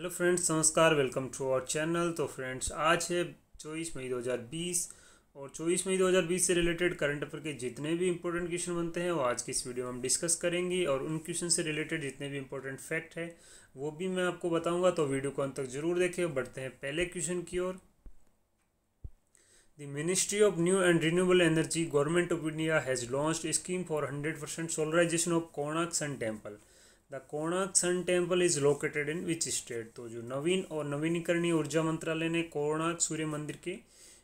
Hello friends, नमस्कार। Welcome to our channel. तो friends, आज है 24 मई 2020 और 24 मई 2020 से रिलेटेड करंट अफेयर के जितने भी इंपॉर्टेंट क्वेश्चन बनते हैं वो आज की इस वीडियो में हम डिस्कस करेंगे। और उन क्वेश्चन से रिलेटेड जितने भी इंपॉर्टेंट फैक्ट है वो भी मैं आपको बताऊंगा, तो वीडियो को अंत तक जरूर देखें। बढ़ते हैं पहले क्वेश्चन की ओर। The ministry of new and renewable energy, government of India has launched a scheme for 100% solarisation of Konark sun temple. The Konark sun temple is located in which state. तो जो नवीन और नवीनीकरणीय ऊर्जा मंत्रालय ने कोणार्क सूर्य मंदिर के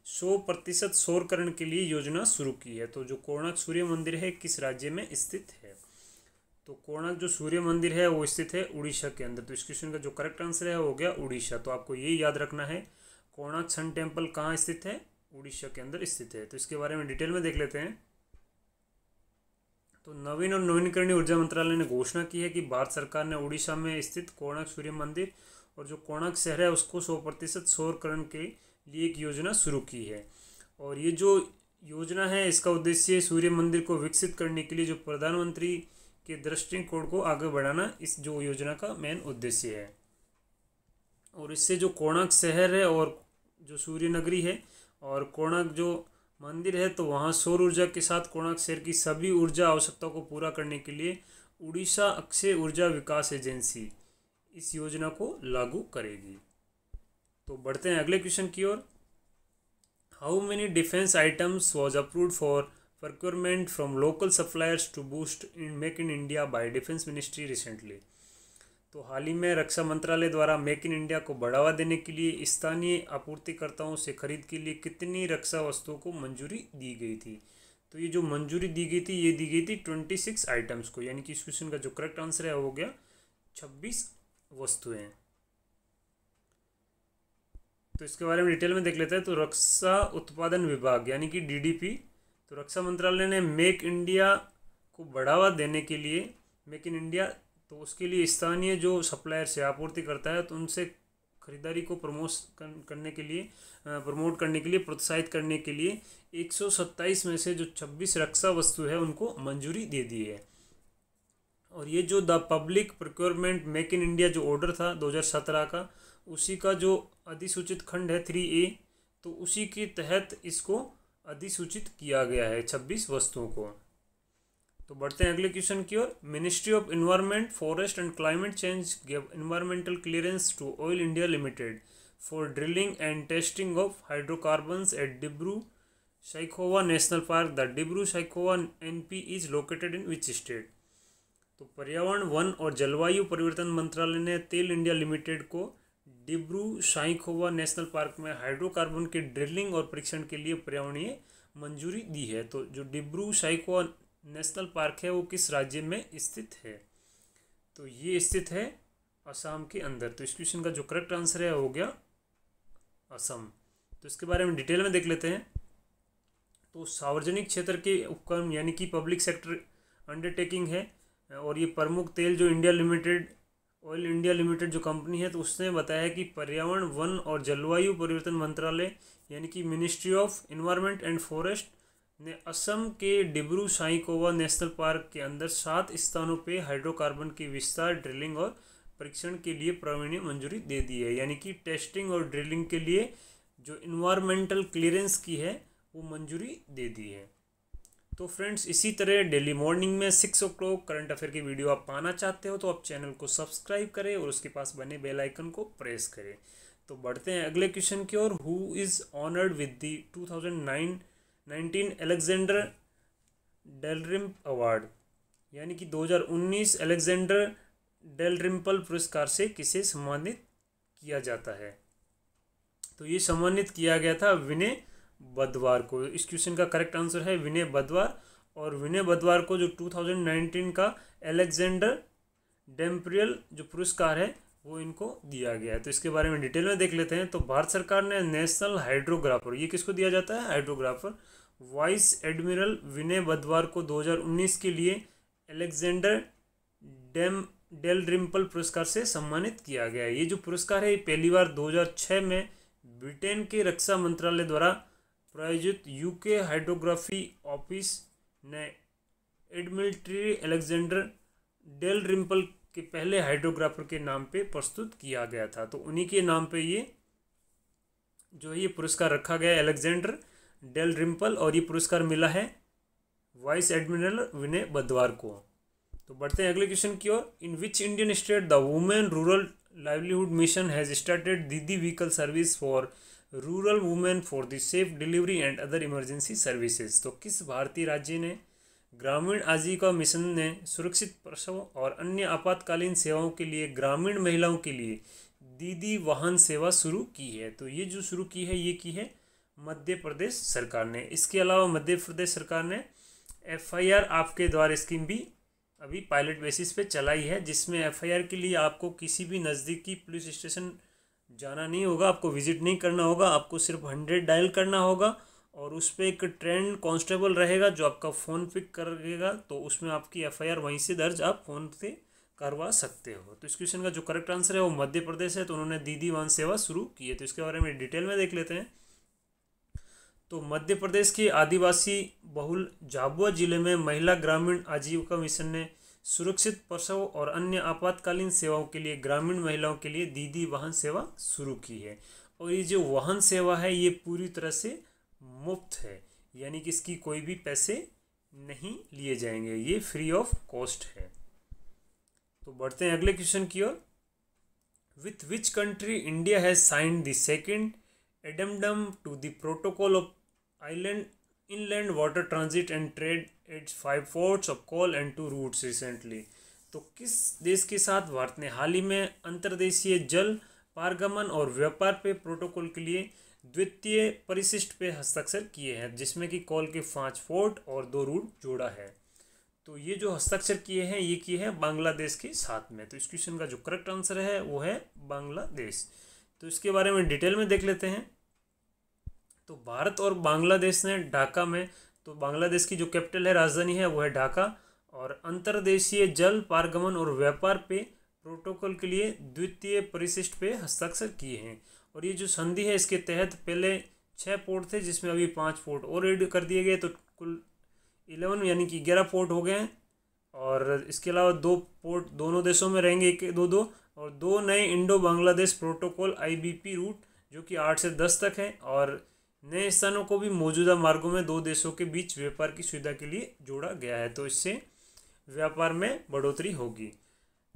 100% सौरकरण के लिए योजना शुरू की है। तो जो कोणार्क सूर्य मंदिर है किस राज्य में स्थित है? तो कोणार्क जो सूर्य मंदिर है वो स्थित है उड़ीसा के अंदर। तो इस क्वेश्चन का जो करेक्ट आंसर है वो हो गया उड़ीसा। तो आपको ये याद रखना है, कोणार्क सन टेम्पल कहाँ स्थित है? उड़ीसा के अंदर स्थित है। तो इसके बारे में डिटेल में देख लेते हैं। तो नवीन और नवीनीकरणीय ऊर्जा मंत्रालय ने घोषणा की है कि भारत सरकार ने उड़ीसा में स्थित कोणार्क सूर्य मंदिर और जो कोणार्क शहर है उसको 100% सौरकरण के लिए एक योजना शुरू की है। और ये जो योजना है इसका उद्देश्य सूर्य मंदिर को विकसित करने के लिए जो प्रधानमंत्री के दृष्टिकोण को आगे बढ़ाना इस जो योजना का मेन उद्देश्य है। और इससे जो कोणार्क शहर है और जो सूर्य नगरी है और कोणार्क जो मंदिर है तो वहाँ सौर ऊर्जा के साथ कोणार्क शहर की सभी ऊर्जा आवश्यकताओं को पूरा करने के लिए उड़ीसा अक्षय ऊर्जा विकास एजेंसी इस योजना को लागू करेगी। तो बढ़ते हैं अगले क्वेश्चन की ओर। How many defence items was approved for procurement from local suppliers to boost in make in India by defence ministry recently. तो हाल ही में रक्षा मंत्रालय द्वारा मेक इन इंडिया को बढ़ावा देने के लिए स्थानीय आपूर्तिकर्ताओं से खरीद के लिए कितनी रक्षा वस्तुओं को मंजूरी दी गई थी? तो ये जो मंजूरी दी गई थी ये दी गई थी 26 आइटम्स को, यानी कि इस क्वेश्चन का जो करेक्ट आंसर है वो हो गया 26 वस्तुएं। तो इसके बारे में डिटेल में देख लेते हैं। तो रक्षा उत्पादन विभाग यानी कि डीडीपी, तो रक्षा मंत्रालय ने मेक इंडिया को बढ़ावा देने के लिए मेक इन इंडिया तो उसके लिए स्थानीय जो सप्लायर से आपूर्ति करता है तो उनसे खरीदारी को प्रमोट करने के लिए प्रोत्साहित करने के लिए 127 में से जो 26 रक्षा वस्तु है उनको मंजूरी दे दी है। और ये जो the public procurement make in India जो ऑर्डर था 2017 का, उसी का जो अधिसूचित खंड है 3A, तो उसी के तहत इसको अधिसूचित किया गया है 26 वस्तुओं को। तो बढ़ते हैं अगले क्वेश्चन की ओर। Ministry of environment, forest and climate change give environmental clearance to oil India limited for drilling and testing of hydrocarbons at Dibru Saikhowa national park. The Dibru Saikhowa NP is located in which state. तो पर्यावरण, one और जलवायु परिवर्तन मंत्रालय ने तेल India limited को Dibru Saikhowa national park में हाइड्रोकार्बन के ड्रिलिंग और परीक्षण के लिए पर्यावरणीय मंजूरी दी है। तो जो डिब्रू साइखोवा नेशनल पार्क है वो किस राज्य में स्थित है? तो ये स्थित है असम के अंदर। तो इस क्वेश्चन का जो करेक्ट आंसर है वो हो गया असम। तो इसके बारे में डिटेल में देख लेते हैं। तो सार्वजनिक क्षेत्र के उपक्रम यानी कि पब्लिक सेक्टर अंडरटेकिंग है और ये प्रमुख तेल जो ऑयल इंडिया लिमिटेड जो कंपनी है तो उसने बताया कि पर्यावरण, वन और जलवायु परिवर्तन मंत्रालय यानी कि ministry of environment and forest ने असम के डिब्रू साइखोवा नेशनल पार्क के अंदर 7 स्थानों पे हाइड्रोकार्बन की विस्तार, ड्रिलिंग और परीक्षण के लिए पर्यावरणीय मंजूरी दे दी है। यानी कि टेस्टिंग और ड्रिलिंग के लिए जो इन्वायरमेंटल क्लियरेंस की है वो मंजूरी दे दी है। तो फ्रेंड्स, इसी तरह डेली मॉर्निंग में 6 o'clock करंट अफेयर की वीडियो आप पाना चाहते हो तो आप चैनल को सब्सक्राइब करें और उसके पास बने बेल आइकन को प्रेस करें। तो बढ़ते हैं अगले क्वेश्चन की ओर। Who is honoured with the 2019 Alexander Dalrymple award, यानी कि 2019 अलेक्जेंडर डेलरिम्पल पुरस्कार से किसे सम्मानित किया जाता है? तो ये सम्मानित किया गया था विनय बदवार को। इस क्वेश्चन का करेक्ट आंसर है विनय बदवार। और विनय बदवार को जो 2019 का अलेक्जेंडर डेम्प्रियल जो पुरस्कार है वो इनको दिया गया है। तो इसके बारे में डिटेल में देख लेते हैं। तो भारत सरकार ने नेशनल हाइड्रोग्राफर, ये किसको दिया जाता है? हाइड्रोग्राफर वाइस एडमिरल विनय बदवार को 2019 के लिए अलेक्जेंडर डेलरिम्पल पुरस्कार से सम्मानित किया गया है। ये जो पुरस्कार है ये पहली बार 2006 में ब्रिटेन के रक्षा मंत्रालय द्वारा प्रायोजित यूके हाइड्रोग्राफी ऑफिस ने एडमिरल अलेक्जेंडर डेलरिम्पल के पहले हाइड्रोग्राफर के नाम पे प्रस्तुत किया गया था। तो उन्हीं के नाम पे ये जो ये पुरस्कार रखा गया है, अलेक्जेंडर डेल रिम्पल, और ये पुरस्कार मिला है वाइस एडमिरल विनय बदवार को। तो बढ़ते हैं अगले क्वेश्चन की ओर। In which Indian state the women rural livelihood mission has started Didi vehicle service for rural women for the safe delivery and other emergency services. तो किस भारतीय राज्य ने ग्रामीण आजीविका मिशन ने सुरक्षित प्रसव और अन्य आपातकालीन सेवाओं के लिए ग्रामीण महिलाओं के लिए दीदी वाहन सेवा शुरू की है? तो ये जो शुरू की है ये की है मध्य प्रदेश सरकार ने। इसके अलावा मध्य प्रदेश सरकार ने FIR आपके द्वार स्कीम भी अभी पायलट बेसिस पे चलाई है, जिसमें FIR के लिए आपको किसी भी नज़दीकी पुलिस स्टेशन जाना नहीं होगा, आपको विजिट नहीं करना होगा, आपको सिर्फ 100 डायल करना होगा और उस पर एक ट्रेंड कांस्टेबल रहेगा जो आपका फ़ोन पिक करेगा। तो उसमें आपकी FIR वहीं से दर्ज आप फ़ोन से करवा सकते हो। तो इस क्वेश्चन का जो करेक्ट आंसर है वो मध्य प्रदेश है। तो उन्होंने दीदी वाहन सेवा शुरू की है। तो इसके बारे में डिटेल में देख लेते हैं। तो मध्य प्रदेश के आदिवासी बहुल झाबुआ जिले में महिला ग्रामीण आजीविका मिशन ने सुरक्षित प्रसव और अन्य आपातकालीन सेवाओं के लिए ग्रामीण महिलाओं के लिए दीदी वाहन सेवा शुरू की है। और ये जो वाहन सेवा है ये पूरी तरह से मुफ्त है, यानी कि इसकी कोई भी पैसे नहीं लिए जाएंगे, ये फ्री ऑफ कॉस्ट है। तो बढ़ते हैं अगले क्वेश्चन की ओर। With which country India has signed the second addendum to the protocol of island inland water transit and trade adds 5 ports of call and 2 routes recently. तो किस देश के साथ भारत ने हाल ही में अंतर्देशीय जल पारगमन और व्यापार पे प्रोटोकॉल के लिए द्वितीय परिशिष्ट पे हस्ताक्षर किए हैं, जिसमें कि कॉल के 5 पोर्ट और 2 रूट जोड़ा है। तो ये जो हस्ताक्षर किए हैं ये किए हैं बांग्लादेश के साथ में। तो इस क्वेश्चन का जो करेक्ट आंसर है वो है बांग्लादेश। तो इसके बारे में डिटेल में देख लेते हैं। तो भारत और बांग्लादेश ने ढाका में, तो बांग्लादेश की जो कैपिटल है, राजधानी है, वो है ढाका, और अंतर्देशीय जल पारगमन और व्यापार पे प्रोटोकॉल के लिए द्वितीय परिशिष्ट पे हस्ताक्षर किए हैं। और ये जो संधि है इसके तहत पहले 6 पोर्ट थे, जिसमें अभी 5 पोर्ट और ऐड कर दिए गए, तो कुल 11 यानी कि 11 पोर्ट हो गए हैं। और इसके अलावा 2 पोर्ट दोनों देशों में रहेंगे, 1-2 और 2 नए Indo Bangladesh protocol IBP route जो कि 8 से 10 तक है। और नए स्थानों को भी मौजूदा मार्गों में 2 देशों के बीच व्यापार की सुविधा के लिए जोड़ा गया है। तो इससे व्यापार में बढ़ोतरी होगी।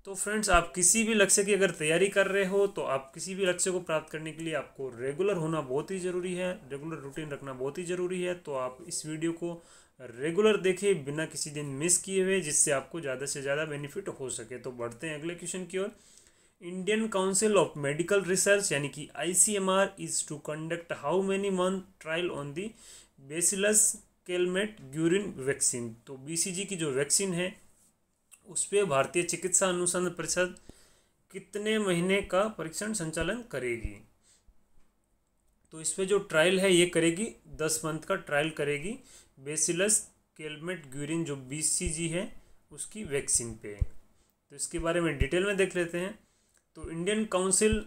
तो फ्रेंड्स, आप किसी भी लक्ष्य की अगर तैयारी कर रहे हो तो आप किसी भी लक्ष्य को प्राप्त करने के लिए आपको रेगुलर होना बहुत ही ज़रूरी है, रेगुलर रूटीन रखना बहुत ही ज़रूरी है। तो आप इस वीडियो को रेगुलर देखें बिना किसी दिन मिस किए हुए, जिससे आपको ज़्यादा से ज़्यादा बेनिफिट हो सके। तो बढ़ते हैं अगले क्वेश्चन की ओर। Indian council of medical research यानी कि ICMR is to conduct how many month trial on the bacillus Calmette Guerin vaccine. तो BCG की जो वैक्सीन है उस पर भारतीय चिकित्सा अनुसंधान परिषद कितने महीने का परीक्षण संचालन करेगी? तो इस पर जो ट्रायल है ये करेगी 10 मंथ का ट्रायल करेगी बेसिलस कैलमेट ग्यूरिन जो BCG है उसकी वैक्सीन पे। तो इसके बारे में डिटेल में देख लेते हैं। तो Indian council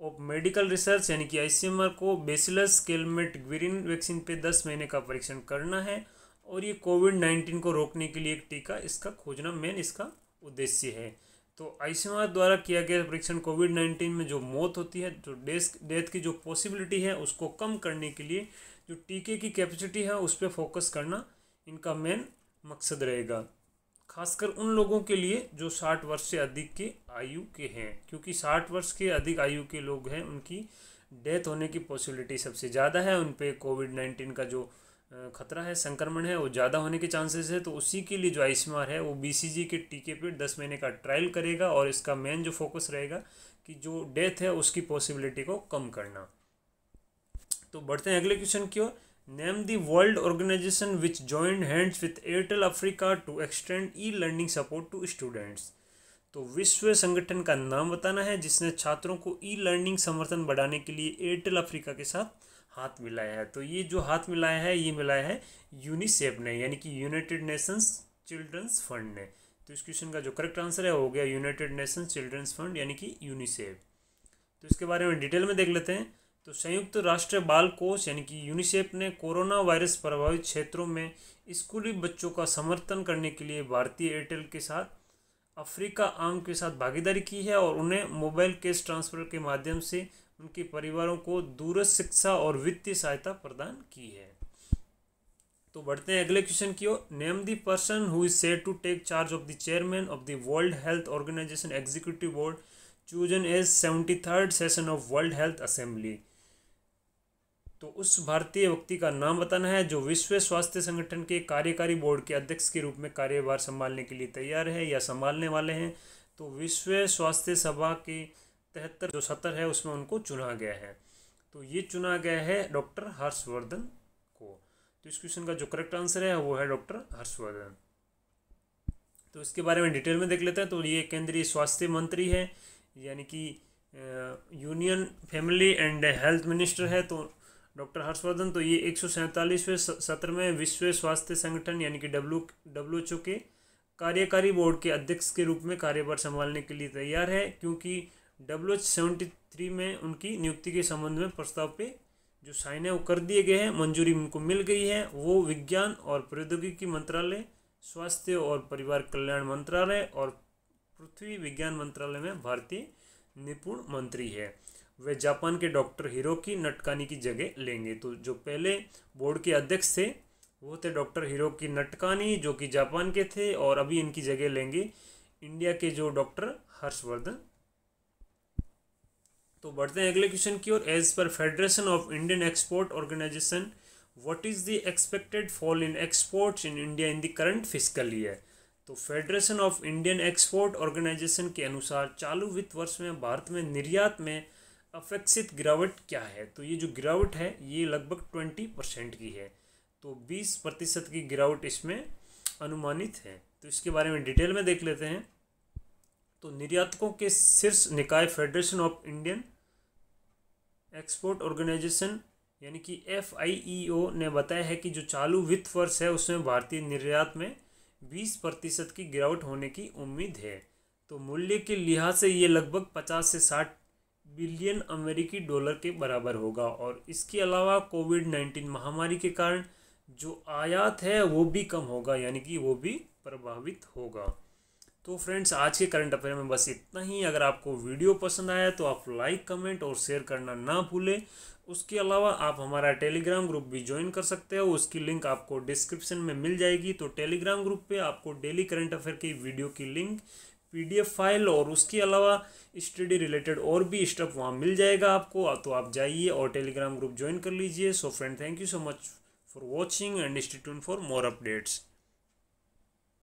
of medical research यानी कि ICMR को बेसिलस कैलमेट ग्यूरिन वैक्सीन पे 10 महीने का परीक्षण करना है, और ये कोविड-19 को रोकने के लिए एक टीका इसका खोजना मेन इसका उद्देश्य है। तो ICMR द्वारा किया गया परीक्षण कोविड-19 में जो मौत होती है, जो डेथ की जो पॉसिबिलिटी है उसको कम करने के लिए जो टीके की कैपेसिटी है उस पर फोकस करना इनका मेन मकसद रहेगा, खासकर उन लोगों के लिए जो 60 वर्ष से अधिक के आयु के हैं, क्योंकि 60 वर्ष के अधिक आयु के लोग हैं उनकी डेथ होने की पॉसिबिलिटी सबसे ज़्यादा है, उन पे कोविड-19 का जो खतरा है, संक्रमण है, वो ज़्यादा होने के चांसेस है। तो उसी के लिए जो ICMR है वो BCG के टीके पे 10 महीने का ट्रायल करेगा, और इसका मेन जो फोकस रहेगा कि जो डेथ है उसकी पॉसिबिलिटी को कम करना। तो बढ़ते हैं अगले क्वेश्चन की ओर। Name the world organisation which joined hands with Airtel Africa to extend e-learning support to students. तो विश्व संगठन का नाम बताना है जिसने छात्रों को ई-लर्निंग समर्थन बढ़ाने के लिए एयरटेल अफ्रीका के साथ हाथ मिलाया है। तो ये जो हाथ मिलाया है ये मिलाया है यूनिसेफ ने, यानी कि यूनाइटेड नेशंस चिल्ड्रंस फंड ने। तो इस क्वेश्चन का जो करेक्ट आंसर है हो गया यूनाइटेड नेशंस चिल्ड्रंस फंड यानी कि यूनिसेफ। तो इसके बारे में डिटेल में देख लेते हैं। तो संयुक्त राष्ट्र बाल कोष यानी कि यूनिसेफ ने कोरोना वायरस प्रभावित क्षेत्रों में स्कूली बच्चों का समर्थन करने के लिए भारतीय एयरटेल के साथ अफ्रीका आर्म के साथ भागीदारी की है और उन्हें मोबाइल कैश ट्रांसफर के माध्यम से उनके परिवारों को दूरस्थ शिक्षा और वित्तीय सहायता प्रदान की है। तो बढ़ते हैं अगले क्वेश्चन की ओर। Name the person who is said to take charge of the chairman of the world health organisation executive board chosen as 73rd session of world health assembly. तो उस भारतीय व्यक्ति का नाम बताना है जो विश्व स्वास्थ्य संगठन के कार्यकारी बोर्ड के अध्यक्ष के रूप में कार्यभार संभालने के लिए तैयार है या संभालने वाले हैं। तो विश्व स्वास्थ्य सभा के 73 जो सत्र है उसमें उनको चुना गया है। तो ये चुना गया है डॉक्टर हर्षवर्धन को। तो इस क्वेश्चन का जो करेक्ट आंसर है वो है डॉक्टर हर्षवर्धन। तो इसके बारे में डिटेल में देख लेते हैं। तो ये केंद्रीय स्वास्थ्य मंत्री है, यानी कि union family and health minister है। तो डॉक्टर हर्षवर्धन तो ये 147वें सत्र में विश्व स्वास्थ्य संगठन यानी कि WHO के कार्यकारी बोर्ड के अध्यक्ष के रूप में कार्यभार संभालने के लिए तैयार है, क्योंकि WHO 73 में उनकी नियुक्ति के संबंध में प्रस्ताव पे जो साइन है वो कर दिए गए हैं, मंजूरी उनको मिल गई है। वो विज्ञान और प्रौद्योगिकी मंत्रालय, स्वास्थ्य और परिवार कल्याण मंत्रालय और पृथ्वी विज्ञान मंत्रालय में भारतीय निपुण मंत्री है। वे जापान के डॉक्टर हिरोकी नटकानी की जगह लेंगे। तो जो पहले बोर्ड के अध्यक्ष थे वो थे डॉक्टर हिरोकी नटकानी जो कि जापान के थे, और अभी इनकी जगह लेंगे इंडिया के जो डॉक्टर हर्षवर्धन। तो बढ़ते हैं अगले क्वेश्चन की ओर। As per federation of Indian export organisation what is the expected fall in exports in India in the current fiscal year. तो federation of Indian export organisation के अनुसार चालू वित्त वर्ष में भारत में निर्यात में अपेक्षित गिरावट क्या है। तो ये जो गिरावट है ये लगभग 20% की है। तो 20% की गिरावट इसमें अनुमानित है। तो इसके बारे में डिटेल में देख लेते हैं। तो निर्यातकों के शीर्ष निकाय federation of Indian export organisation यानी कि FIEO ने बताया है कि जो चालू वित्त वर्ष है उसमें भारतीय निर्यात में 20% की गिरावट होने की उम्मीद है। तो मूल्य के लिहाज से ये लगभग 50 से 60 बिलियन अमेरिकी डॉलर के बराबर होगा। और इसके अलावा कोविड-19 महामारी के कारण जो आयात है वो भी कम होगा, यानी कि वो भी प्रभावित होगा। तो फ्रेंड्स आज के करंट अफेयर में बस इतना ही। अगर आपको वीडियो पसंद आया तो आप लाइक, कमेंट और शेयर करना ना भूलें। उसके अलावा आप हमारा टेलीग्राम ग्रुप भी ज्वाइन कर सकते हो, उसकी लिंक आपको डिस्क्रिप्शन में मिल जाएगी। तो टेलीग्राम ग्रुप पे आपको डेली करंट अफेयर की वीडियो की लिंक, PDF फाइल और उसके अलावा स्टडी रिलेटेड और भी स्टफ वहाँ मिल जाएगा आपको। तो आप जाइए और टेलीग्राम ग्रुप ज्वाइन कर लीजिए। So friend, thank you so much for watching and stay tuned for more updates.